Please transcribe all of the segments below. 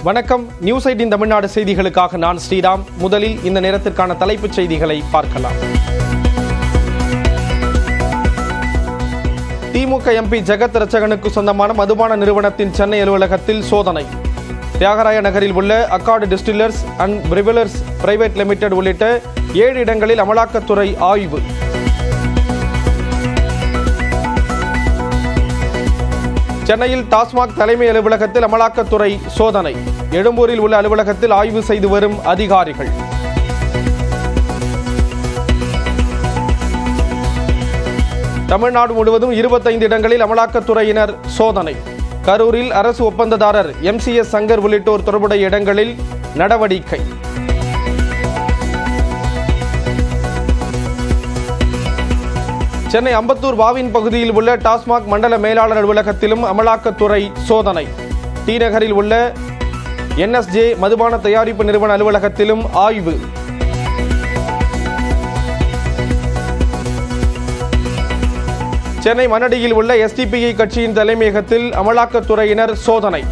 வணக்கம். நியூஸ் 18 தமிழ்நாடு செய்திகளுக்காக நான் ஸ்ரீராம். முதலில் இந்த நேரத்திற்கான தலைப்புச் செய்திகளை பார்க்கலாம். திமுக எம்பி ஜெகத் ரட்சகனுக்கு சொந்தமான மதுபான நிறுவனத்தின் சென்னை அலுவலகத்தில் சோதனை. தியாகராய நகரில் உள்ள அக்கார்டு டிஸ்டில்லர்ஸ் அண்ட் பிரிவலர்ஸ் பிரைவேட் லிமிடெட் உள்ளிட்ட 7 இடங்களில் அமலாக்கத்துறை ஆய்வு. சென்னையில் டாஸ்மாக் தலைமை அலுவலகத்தில் அமலாக்கத்துறை சோதனை. எழும்பூரில் உள்ள அலுவலகத்தில் ஆய்வு செய்து வரும் அதிகாரிகள். தமிழ்நாடு முழுவதும் 25 இடங்களில் அமலாக்கத்துறையினர் சோதனை. கரூரில் அரசு ஒப்பந்ததாரர் MCS சங்கர் உள்ளிட்டோர் தொடர்புடைய இடங்களில் நடவடிக்கை. சென்னை அம்பத்தூர் வாவின் பகுதியில் உள்ள டாஸ்மாக் மண்டல மேலாளர் அலுவலகத்திலும் அமலாக்கத்துறை சோதனை. டி நகரில் உள்ள NSJ மதுபான தயாரிப்பு நிறுவன அலுவலகத்திலும் ஆய்வு. சென்னை மண்ணடியில் உள்ள SDPI கட்சியின் தலைமையகத்தில் அமலாக்கத்துறையினர் சோதனை.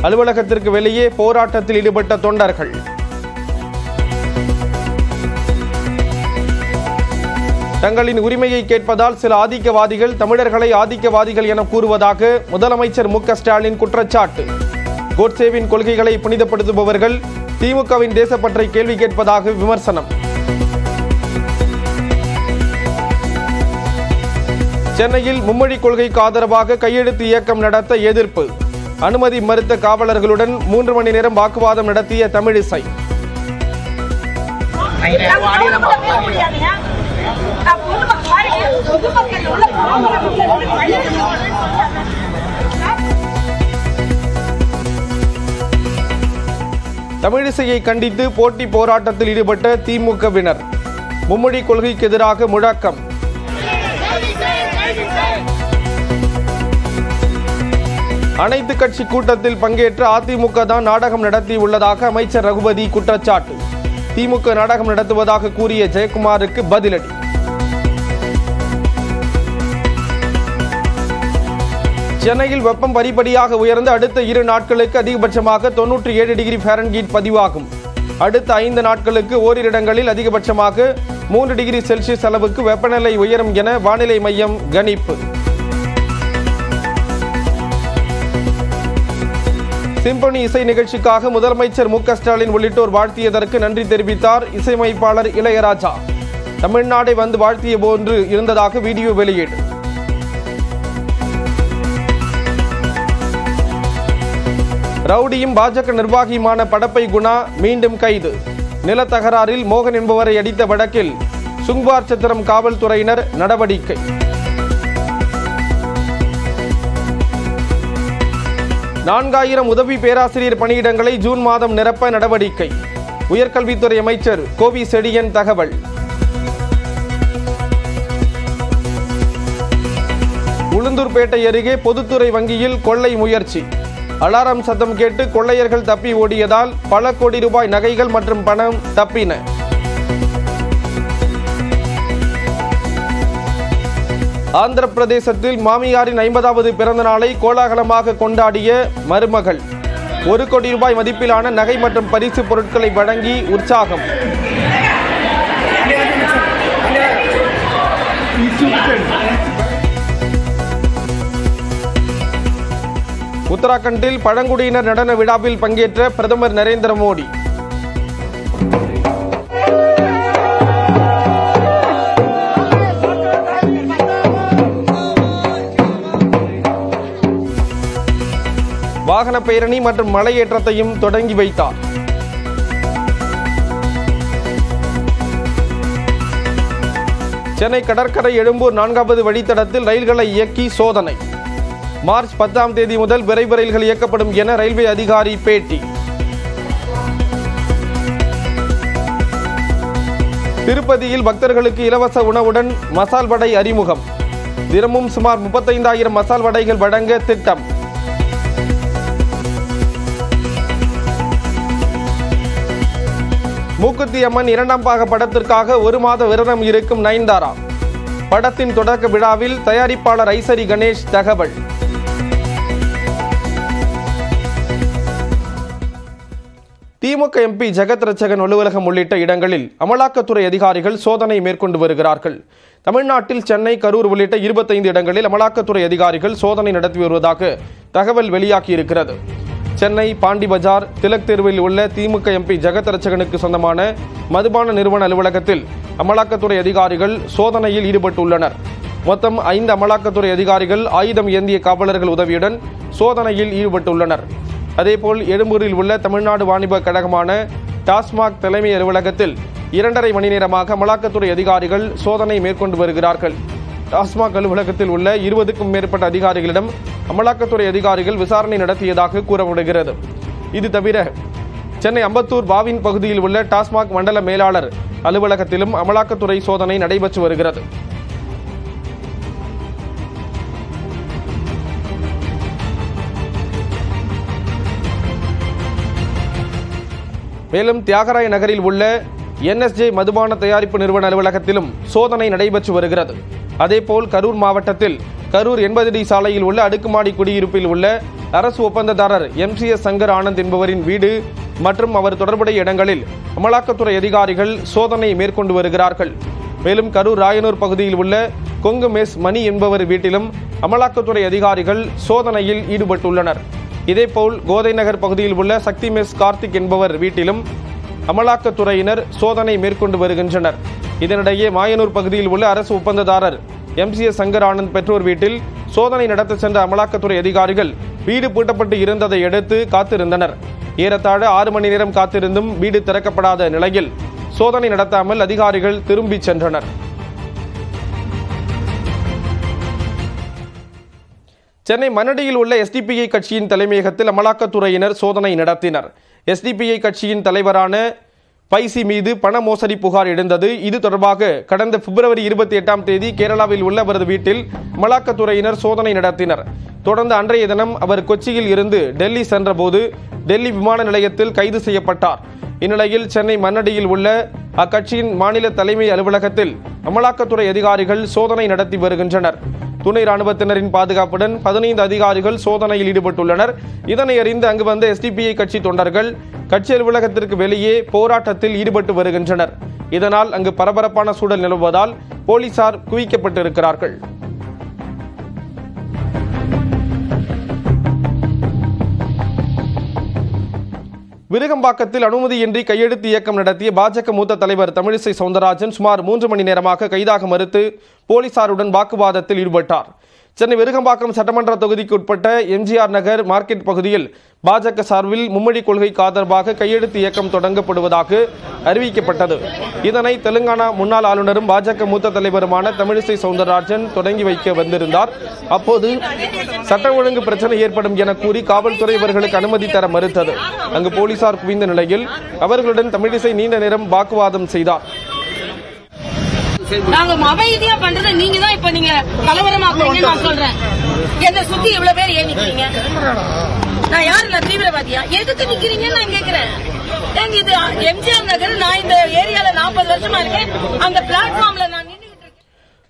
அலுவலகத்திற்கு வெளியே போராட்டத்தில் ஈடுபட்ட தொண்டர்கள். தங்களின் உரிமையை கேட்பதால் சில ஆதிக்கவாதிகள் தமிழர்களை ஆதிக்கவாதிகள் என கூறுவதாக முதலமைச்சர் மு க ஸ்டாலின் குற்றச்சாட்டு. கோட்சேவின் கொள்கைகளை புனிதப்படுத்துபவர்கள் திமுகவின் தேசப்பற்றை கேள்வி கேட்பதாக விமர்சனம். சென்னையில் மும்மொழி கொள்கைக்கு ஆதரவாக கையெழுத்து இயக்கம் நடத்த எதிர்ப்பு. அனுமதி மறுத்த காவலர்களுடன் 3 மணி நேரம் வாக்குவாதம் நடத்திய தமிழிசை. தமிழிசையை கண்டித்து போட்டி போராட்டத்தில் ஈடுபட்ட திமுகவினர். மும்மொழி கொள்கைக்கு எதிராக முழக்கம். அனைத்து கட்சி கூட்டத்தில் பங்கேற்ற அதிமுக தான் நாடகம் நடத்தியுள்ளதாக அமைச்சர் ரகுபதி குற்றச்சாட்டு. திமுக நாடகம் நடத்துவதாக கூறிய ஜெயக்குமாருக்கு பதிலடி. சென்னையில் வெப்பம் படிப்படியாக உயர்ந்து அடுத்த 2 நாட்களுக்கு அதிகபட்சமாக 97 டிகிரி ஃபாரன்ஹீட் பதிவாகும். அடுத்த 5 நாட்களுக்கு ஓரிரு இடங்களில் அதிகபட்சமாக 3 டிகிரி செல்சியஸ் அளவுக்கு வெப்பநிலை உயரும் என வானிலை மையம் கணிப்பு. சிம்பனி இசை நிகழ்ச்சிக்காக முதலமைச்சர் மு க ஸ்டாலின் உள்ளிட்டோர் வாழ்த்தியதற்கு நன்றி தெரிவித்தார் இசையமைப்பாளர் இளையராஜா. தமிழ்நாடை வந்து வாழ்த்திய போன்று இருந்ததாக வீடியோ வெளியீடு. ரவுடியும் பாஜக நிர்வாகியுமான படப்பை குணா மீண்டும் கைது. நிலத்தகராறில் மோகன் என்பவரை அடித்த வழக்கில் சுங்வார் சத்திரம் காவல்துறையினர் நடவடிக்கை. நான்காயிரம் உதவி பேராசிரியர் பணியிடங்களை ஜூன் மாதம் நிரப்ப நடவடிக்கை. உயர்கல்வித்துறை அமைச்சர் கோவி செழியன் தகவல். உளுந்தூர்பேட்டை அருகே பொதுத்துறை வங்கியில் கொள்ளை முயற்சி. அலாரம் சத்தம் கேட்டு கொள்ளையர்கள் தப்பி ஓடியதால் பல கோடி ரூபாய் நகைகள் மற்றும் பணம் தப்பின. ஆந்திர பிரதேசத்தில் மாமியாரின் 50வது பிறந்த நாளை கோலாகலமாக கொண்டாடிய மருமகள். 1 கோடி ரூபாய் மதிப்பிலான நகை மற்றும் பரிசு பொருட்களை வழங்கி உற்சாகம். உத்தராகண்டில் பழங்குடியினர் நடன விழாவில் பங்கேற்ற பிரதமர் நரேந்திர மோடி. வாகன பேரணி மற்றும் மலையேற்றத்தையும் தொடங்கி வைத்தார். சென்னை கடற்கரை எழும்பூர் 4வது வழித்தடத்தில் ரயில்களை இயக்கி சோதனை. மார்ச் 10ஆம் தேதி முதல் விரைவு ரயில்கள் இயக்கப்படும் என ரயில்வே அதிகாரி பேட்டி. திருப்பதியில் பக்தர்களுக்கு இலவச உணவுடன் மசால் வடை அறிமுகம். தினமும் சுமார் 35,000 மசால் வடைகள் வழங்க திட்டம். மூக்குத்தி அம்மன் 2ஆம் பாக படத்திற்காக 1 மாத விரதம் இருக்கும் நயன்தாரா. படத்தின் தொடக்க விழாவில் தயாரிப்பாளர் ஐசரி கணேஷ் தகவல். திமுக எம்பி ஜெகத் ரட்சகன் அலுவலகம் உள்ளிட்ட இடங்களில் அமலாக்கத்துறை அதிகாரிகள் சோதனை மேற்கொண்டு வருகிறார்கள். தமிழ்நாட்டில் சென்னை, கரூர் உள்ளிட்ட 25 இடங்களில் அமலாக்கத்துறை அதிகாரிகள் சோதனை நடத்தி வருவதாக தகவல் வெளியாகியிருக்கிறது. சென்னை பாண்டி பஜார் திலக் தெருவில் உள்ள திமுக எம்பி ஜெகத் ரட்சகனுக்கு சொந்தமான மதுபான நிறுவன அலுவலகத்தில் அமலாக்கத்துறை அதிகாரிகள் சோதனையில் ஈடுபட்டுள்ளனர். மொத்தம் 5 அமலாக்கத்துறை அதிகாரிகள் ஆயுதம் ஏந்திய காவலர்கள் உதவியுடன் சோதனையில் ஈடுபட்டுள்ளனர். அதேபோல் எழும்பூரில் உள்ள தமிழ்நாடு வாணிப கழகமான டாஸ்மாக் தலைமை அலுவலகத்தில் 2.5 மணி நேரமாக அமலாக்கத்துறை அதிகாரிகள் சோதனை மேற்கொண்டு வருகிறார்கள். டாஸ்மாக் அலுவலகத்தில் உள்ள 20க்கும் மேற்பட்ட அதிகாரிகளிடம் அமலாக்கத்துறை அதிகாரிகள் விசாரணை நடத்தியதாக கூறப்படுகிறது. இது தவிர சென்னை அம்பத்தூர் பாவின் பகுதியில் உள்ள டாஸ்மாக் மண்டல மேலாளர் அலுவலகத்திலும் அமலாக்கத்துறை சோதனை நடைபெற்று வருகிறது. மேலும் தியாகராய நகரில் உள்ள NSJ மதுபான தயாரிப்பு நிறுவன அலுவலகத்திலும் சோதனை நடைபெற்று வருகிறது. அதேபோல் கரூர் மாவட்டத்தில் கரூர் 80D சாலையில் உள்ள அடுக்குமாடி குடியிருப்பில் உள்ள அரசு ஒப்பந்ததாரர் MCS சங்கர் ஆனந்த் என்பவரின் வீடு மற்றும் அவர் தொடர்புடைய இடங்களில் அமலாக்கத்துறை அதிகாரிகள் சோதனை மேற்கொண்டு வருகிறார்கள். மேலும் கரூர் ராயனூர் பகுதியில் உள்ள கொங்கு மெஸ் மணி என்பவர் வீட்டிலும் அமலாக்கத்துறை அதிகாரிகள் சோதனையில் ஈடுபட்டுள்ளனர். இதேபோல் கோதை நகர் பகுதியில் உள்ள சக்தி மெஸ் கார்த்திக் என்பவர் வீட்டிலும் அமலாக்கத்துறையினர் சோதனை மேற்கொண்டு வருகின்றனர். இதனிடையே மாயனூர் பகுதியில் உள்ள அரசு ஒப்பந்ததாரர் MCS சங்கர் ஆனந்த் பெற்றோர் வீட்டில் சோதனை நடத்த சென்ற அமலாக்கத்துறை அதிகாரிகள் வீடு பூட்டப்பட்டு இருந்ததை அடுத்து காத்திருந்தனர். ஏறத்தாழ 6 மணி நேரம் காத்திருந்தும் வீடு திறக்கப்படாத நிலையில் சோதனை நடத்தாமல் அதிகாரிகள் திரும்பி சென்றனர். சென்னை மண்ணடியில் உள்ள SDPI கட்சியின் தலைமையகத்தில் அமலாக்கத்துறையினர் சோதனை நடத்தினர். SDPI கட்சியின் தலைவரான பைசி மீது பண மோசடி புகார் எழுந்தது. இது தொடர்பாக கடந்த பிப்ரவரி 28ஆம் தேதி கேரளாவில் உள்ள அவரது வீட்டில் அமலாக்கத்துறையினர் சோதனை நடத்தினர். தொடர்ந்து அன்றைய தினம் அவர் கொச்சியில் இருந்து டெல்லி சென்றபோது டெல்லி விமான நிலையத்தில் கைது செய்யப்பட்டார். இந்நிலையில் சென்னை மண்ணடியில் உள்ள அக்கட்சியின் மாநில தலைமை அலுவலகத்தில் அமலாக்கத்துறை அதிகாரிகள் சோதனை நடத்தி வருகின்றனர். துணை ராணுவத்தினரின் பாதுகாப்புடன் 15 அதிகாரிகள் சோதனையில் ஈடுபட்டுள்ளனர். இதனை அறிந்து அங்கு வந்த SDPI கட்சி தொண்டர்கள் கட்சி அலுவலகத்திற்கு வெளியே போராட்டத்தில் ஈடுபட்டு வருகின்றனர். இதனால் அங்கு பரபரப்பான சூழல் நிலவுவதால் போலீசார் குவிக்கப்பட்டிருக்கிறார்கள். விருகம்பாக்கத்தில் அனுமதியின்றி கையெழுத்து இயக்கம் நடத்திய பாஜக மூத்த தலைவர் தமிழிசை சவுந்தரராஜன் சுமார் 3 மணி நேரமாக கைதாக மறுத்து போலீசாருடன் வாக்குவாதத்தில் ஈடுபட்டார். சென்னை விருகம்பாக்கம் சட்டமன்ற தொகுதிக்கு உட்பட்ட MGR நகர் மார்க்கெட் பகுதியில் பாஜக சார்பில் மும்மொழி கொள்கைக்கு ஆதரவாக கையெழுத்து இயக்கம் தொடங்கப்படுவதாக அறிவிக்கப்பட்டது. இதனை தெலுங்கானா முன்னாள் ஆளுநரும் பாஜக மூத்த தலைவருமான தமிழிசை சவுந்தரராஜன் தொடங்கி வைக்க வந்திருந்தார். அப்போது சட்ட ஒழுங்கு பிரச்சனை ஏற்படும் என கூறி காவல்துறை இவர்களுக்கு அனுமதி தர மறுத்தது. அங்கு போலீசார் குவிந்த நிலையில் அவர்களுடன் தமிழிசை நீண்ட நேரம் வாக்குவாதம் செய்தார். நாங்க அமைதியா பண்றது நீங்க தான் இப்ப நீங்க கலவரமாக்குறீங்க. நான் சொல்றேன், என்ன சுத்தி இவ்வளவு பேர் ஏன் நிக்கிறீங்க? நான் யாரு இல்ல தீவிரவாதியா? எதுக்கு நிக்கிறீங்கன்னு நான் கேக்குறேன். எங்க இது MGR நகர், நான் இந்த ஏரியால 40 வருஷமா இருக்கேன். அந்த பிளாட்ஃபார்ம்ல நான்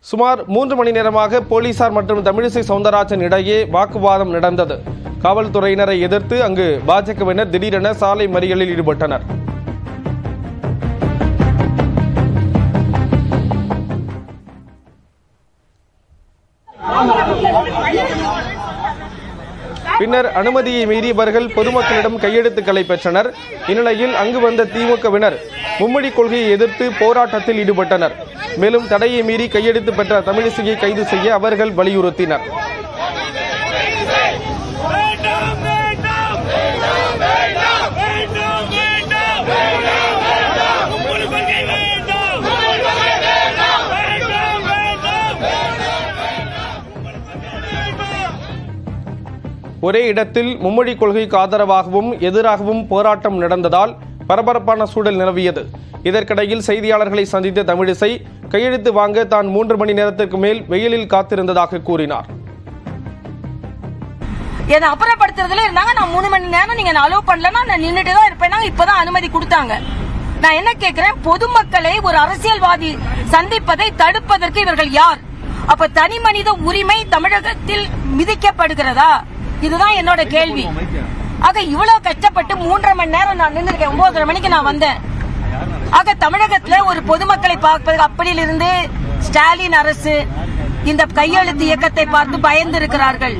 சுமார் 3 மணி நேரமாக போலீசார் மற்றும் தமிழிசை சவுந்தரராஜன் இடையே வாக்குவாதம் நடந்தது. காவல்துறையினரை எதிர்த்து அங்கு பாஜகவினர் திடீரென சாலை மறியலில் ஈடுபட்டனர். பின்னர் அனுமதியை மீறியவர்கள் பொதுமக்களிடம் கையெழுத்துக்களை பெற்றனர். இந்நிலையில் அங்கு வந்த திமுகவினர் மும்மொழி கொள்கையை எதிர்த்து போராட்டத்தில் ஈடுபட்டனர். மேலும் தடையை மீறி கையெழுத்து பெற்ற தமிழிசையை கைது செய்ய அவர்கள் வலியுறுத்தினர். ஒரே இடத்தில் மும்மொழி கொள்கைக்கு ஆதரவாகவும் எதிராகவும் போராட்டம் நடந்ததால் பரபரப்பான சூழல் நிலவியது. இதற்கிடையில் செய்தியாளர்களை சந்தித்த தமிழிசை கையெழுத்து வாங்க தான் 3 மணி நேரத்திற்கு மேல் வெயிலில் காத்திருந்ததாக கூறினார். என்ன அப்புறப்படுத்துறதுல இருந்தாங்க. நான் 3 மணி நேரம் நீங்க அலோவ் பண்ணலன்னா நான் நின்றுட்டு தான் இருப்பேன். இப்பதான் அனுமதி கொடுத்தாங்க. நான் என்ன கேட்கிறேன், பொதுமக்களை ஒரு அரசியல்வாதி சந்திப்பதை தடுப்பதற்கு இவர்கள் யார்? அப்ப தனி மனித உரிமை தமிழகத்தில் மிதிக்கப்படுகிறதா? இதுதான் என்னோட கேள்வி. ஆக இவ்வளவு கஷ்டப்பட்டு 3.5 மணி நேரம் நான் நின்றுருக்கேன். 9:30 மணிக்கு நான் வந்தேன். ஆக தமிழகத்துல ஒரு பொதுமக்களை பார்ப்பதற்கு அப்படியிலிருந்து ஸ்டாலின் அரசு இந்த கையெழுத்து இயக்கத்தை பார்த்து பயந்து இருக்கிறார்கள்.